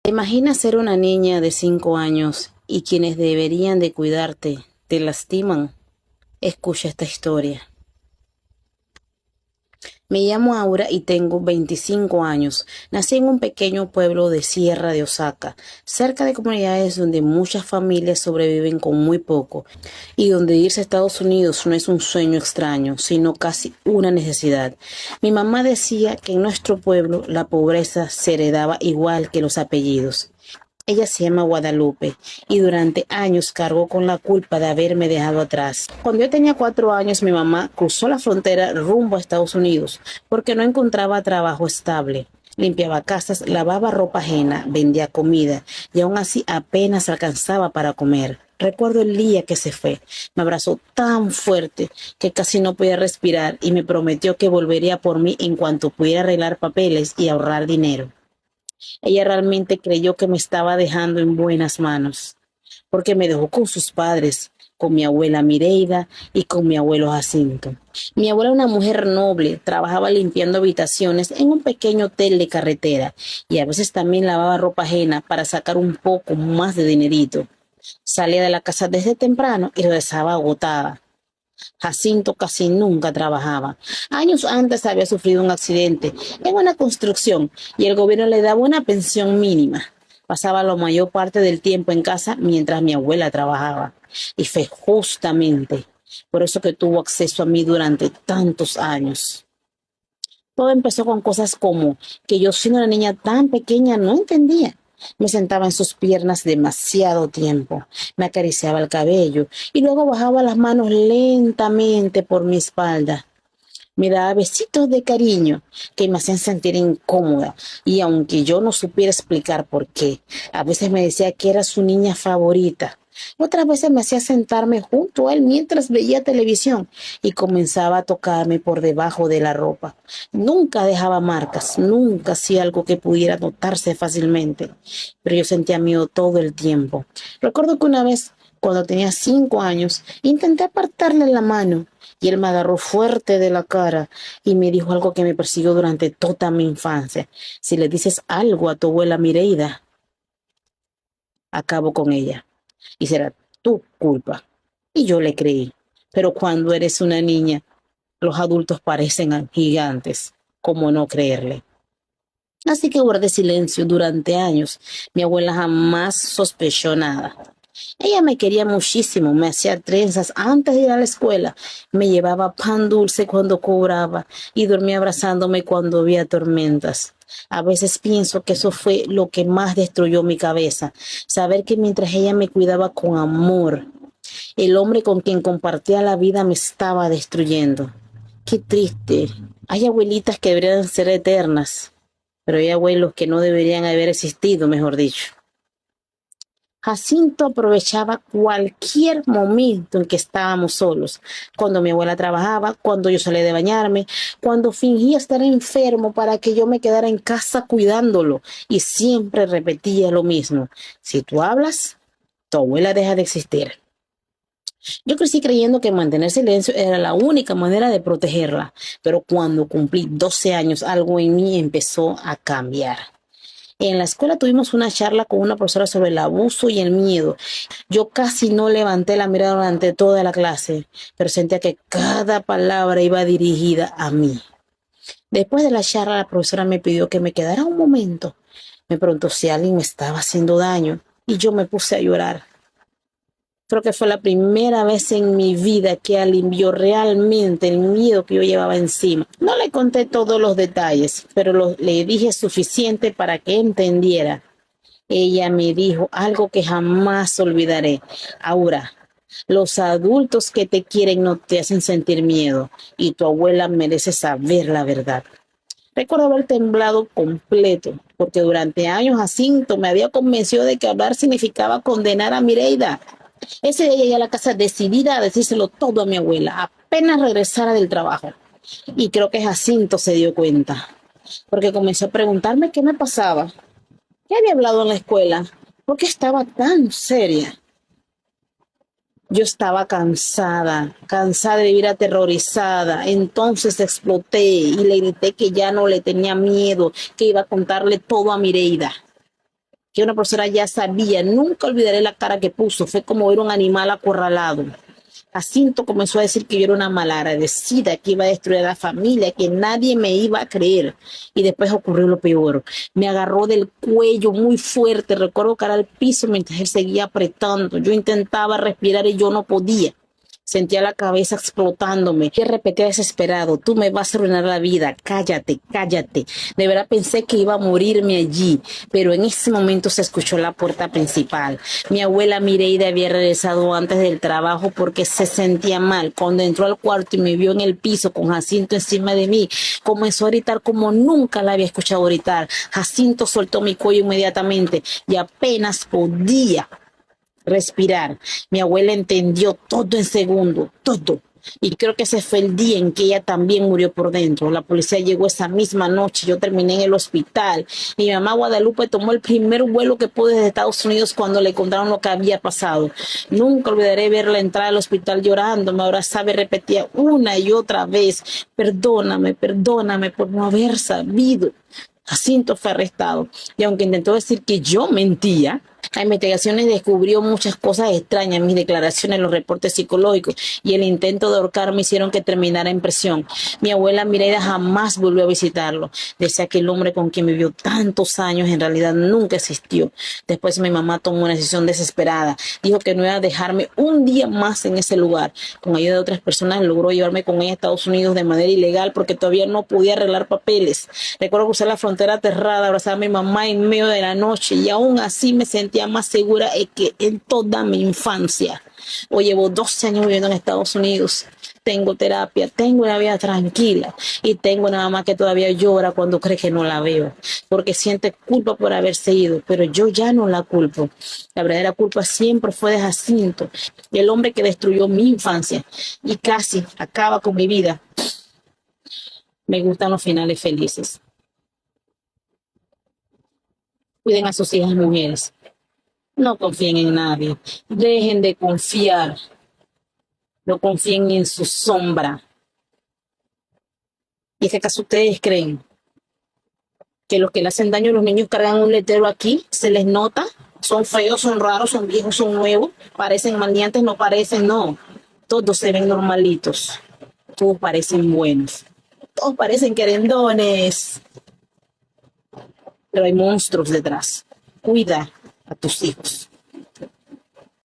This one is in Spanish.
Imagina ser una niña de 5 años y quienes deberían de cuidarte te lastiman. Escucha esta historia. Me llamo Aura y tengo 25 años. Nací en un pequeño pueblo de Sierra de Osaka, cerca de comunidades donde muchas familias sobreviven con muy poco y donde irse a Estados Unidos no es un sueño extraño, sino casi una necesidad. Mi mamá decía que en nuestro pueblo la pobreza se heredaba igual que los apellidos. Ella se llama Guadalupe y durante años cargó con la culpa de haberme dejado atrás. Cuando yo tenía 4 años, mi mamá cruzó la frontera rumbo a Estados Unidos porque no encontraba trabajo estable. Limpiaba casas, lavaba ropa ajena, vendía comida y aún así apenas alcanzaba para comer. Recuerdo el día que se fue. Me abrazó tan fuerte que casi no podía respirar y me prometió que volvería por mí en cuanto pudiera arreglar papeles y ahorrar dinero. Ella realmente creyó que me estaba dejando en buenas manos, porque me dejó con sus padres, con mi abuela Mireida y con mi abuelo Jacinto. Mi abuela era una mujer noble, trabajaba limpiando habitaciones en un pequeño hotel de carretera y a veces también lavaba ropa ajena para sacar un poco más de dinerito. Salía de la casa desde temprano y regresaba agotada. Jacinto casi nunca trabajaba. Años antes había sufrido un accidente en una construcción y el gobierno le daba una pensión mínima. Pasaba la mayor parte del tiempo en casa mientras mi abuela trabajaba. Y fue justamente por eso que tuvo acceso a mí durante tantos años. Todo empezó con cosas como que yo siendo una niña tan pequeña no entendía. Me sentaba en sus piernas demasiado tiempo, me acariciaba el cabello y luego bajaba las manos lentamente por mi espalda. Me daba besitos de cariño que me hacían sentir incómoda y aunque yo no supiera explicar por qué, a veces me decía que era su niña favorita. Otras veces me hacía sentarme junto a él mientras veía televisión y comenzaba a tocarme por debajo de la ropa. Nunca dejaba marcas, nunca hacía algo que pudiera notarse fácilmente, pero yo sentía miedo todo el tiempo. Recuerdo que una vez, cuando tenía 5 años, intenté apartarle la mano y él me agarró fuerte de la cara y me dijo algo que me persiguió durante toda mi infancia. Si le dices algo a tu abuela Mireida, acabo con ella y será tu culpa. Y yo le creí. Pero cuando eres una niña, los adultos parecen gigantes. ¿Cómo no creerle? Así que guardé silencio durante años. Mi abuela jamás sospechó nada. Ella me quería muchísimo, me hacía trenzas antes de ir a la escuela, me llevaba pan dulce cuando cobraba y dormía abrazándome cuando había tormentas. A veces pienso que eso fue lo que más destruyó mi cabeza, saber que mientras ella me cuidaba con amor, el hombre con quien compartía la vida me estaba destruyendo. Qué triste. Hay abuelitas que deberían ser eternas, pero hay abuelos que no deberían haber existido, mejor dicho. Jacinto aprovechaba cualquier momento en que estábamos solos, cuando mi abuela trabajaba, cuando yo salía de bañarme, cuando fingía estar enfermo para que yo me quedara en casa cuidándolo, y siempre repetía lo mismo: si tú hablas, tu abuela deja de existir. Yo crecí creyendo que mantener silencio era la única manera de protegerla, pero cuando cumplí 12 años, algo en mí empezó a cambiar. En la escuela tuvimos una charla con una profesora sobre el abuso y el miedo. Yo casi no levanté la mirada durante toda la clase, pero sentía que cada palabra iba dirigida a mí. Después de la charla, la profesora me pidió que me quedara un momento. Me preguntó si alguien me estaba haciendo daño y yo me puse a llorar. Creo que fue la primera vez en mi vida que alivió realmente el miedo que yo llevaba encima. No le conté todos los detalles, pero le dije suficiente para que entendiera. Ella me dijo algo que jamás olvidaré: Aura, los adultos que te quieren no te hacen sentir miedo y tu abuela merece saber la verdad. Recuerdo haber temblado completo, porque durante años Jacinto me había convencido de que hablar significaba condenar a Mireida. Ese día llegué a la casa decidida a decírselo todo a mi abuela, apenas regresara del trabajo. Y creo que Jacinto se dio cuenta, porque comenzó a preguntarme qué me pasaba, qué había hablado en la escuela, por qué estaba tan seria. Yo estaba cansada, cansada de vivir aterrorizada. Entonces exploté y le grité que ya no le tenía miedo, que iba a contarle todo a Mireida. que una profesora ya sabía. Nunca olvidaré la cara que puso, fue como ver un animal acorralado. Jacinto comenzó a decir que yo era una malagradecida, que iba a destruir a la familia, que nadie me iba a creer. Y después ocurrió lo peor. Me agarró del cuello muy fuerte, recuerdo caer al piso mientras él seguía apretando. Yo intentaba respirar y yo no podía. Sentía la cabeza explotándome y repetía desesperado: tú me vas a arruinar la vida, cállate, cállate. De verdad pensé que iba a morirme allí, pero en ese momento se escuchó la puerta principal. Mi abuela Mireida había regresado antes del trabajo porque se sentía mal. Cuando entró al cuarto y me vio en el piso con Jacinto encima de mí, comenzó a gritar como nunca la había escuchado gritar. Jacinto soltó mi cuello inmediatamente y apenas podía respirar. Mi abuela entendió todo en segundo, todo. Y creo que ese fue el día en que ella también murió por dentro. La policía llegó esa misma noche, yo terminé en el hospital. Mi mamá Guadalupe tomó el primer vuelo que pudo desde Estados Unidos cuando le contaron lo que había pasado. Nunca olvidaré verla entrar al hospital llorando, me abrazaba y repetía una y otra vez: perdóname, perdóname por no haber sabido. Jacinto fue arrestado y aunque intentó decir que yo mentía, la investigación descubrió muchas cosas extrañas. Mis declaraciones, los reportes psicológicos y el intento de ahorcarme hicieron que terminara en prisión. Mi abuela Mireida jamás volvió a visitarlo. Decía que el hombre con quien vivió tantos años en realidad nunca existió. Después mi mamá tomó una decisión desesperada. Dijo que no iba a dejarme un día más en ese lugar. Con ayuda de otras personas logró llevarme con ella a Estados Unidos de manera ilegal porque todavía no podía arreglar papeles. Recuerdo cruzar la frontera aterrada, abrazar a mi mamá en medio de la noche y aún así me sentía más segura que en toda mi infancia. Hoy llevo 12 años viviendo en Estados Unidos. Tengo terapia, tengo una vida tranquila y tengo una mamá que todavía llora cuando cree que no la veo, porque siente culpa por haberse ido, pero yo ya no la culpo. La verdadera culpa siempre fue de Jacinto, el hombre que destruyó mi infancia y casi acaba con mi vida. Me gustan los finales felices. Cuiden a sus hijas mujeres. No confíen en nadie. Dejen de confiar. No confíen en su sombra. ¿Y es que acaso ustedes creen que los que le hacen daño a los niños cargan un letrero aquí? ¿Se les nota? Son feos, son raros, son viejos, son nuevos. Parecen maleantes, no parecen, no. Todos se ven normalitos. Todos parecen buenos. Todos parecen querendones. Pero hay monstruos detrás. Cuida a tus hijos.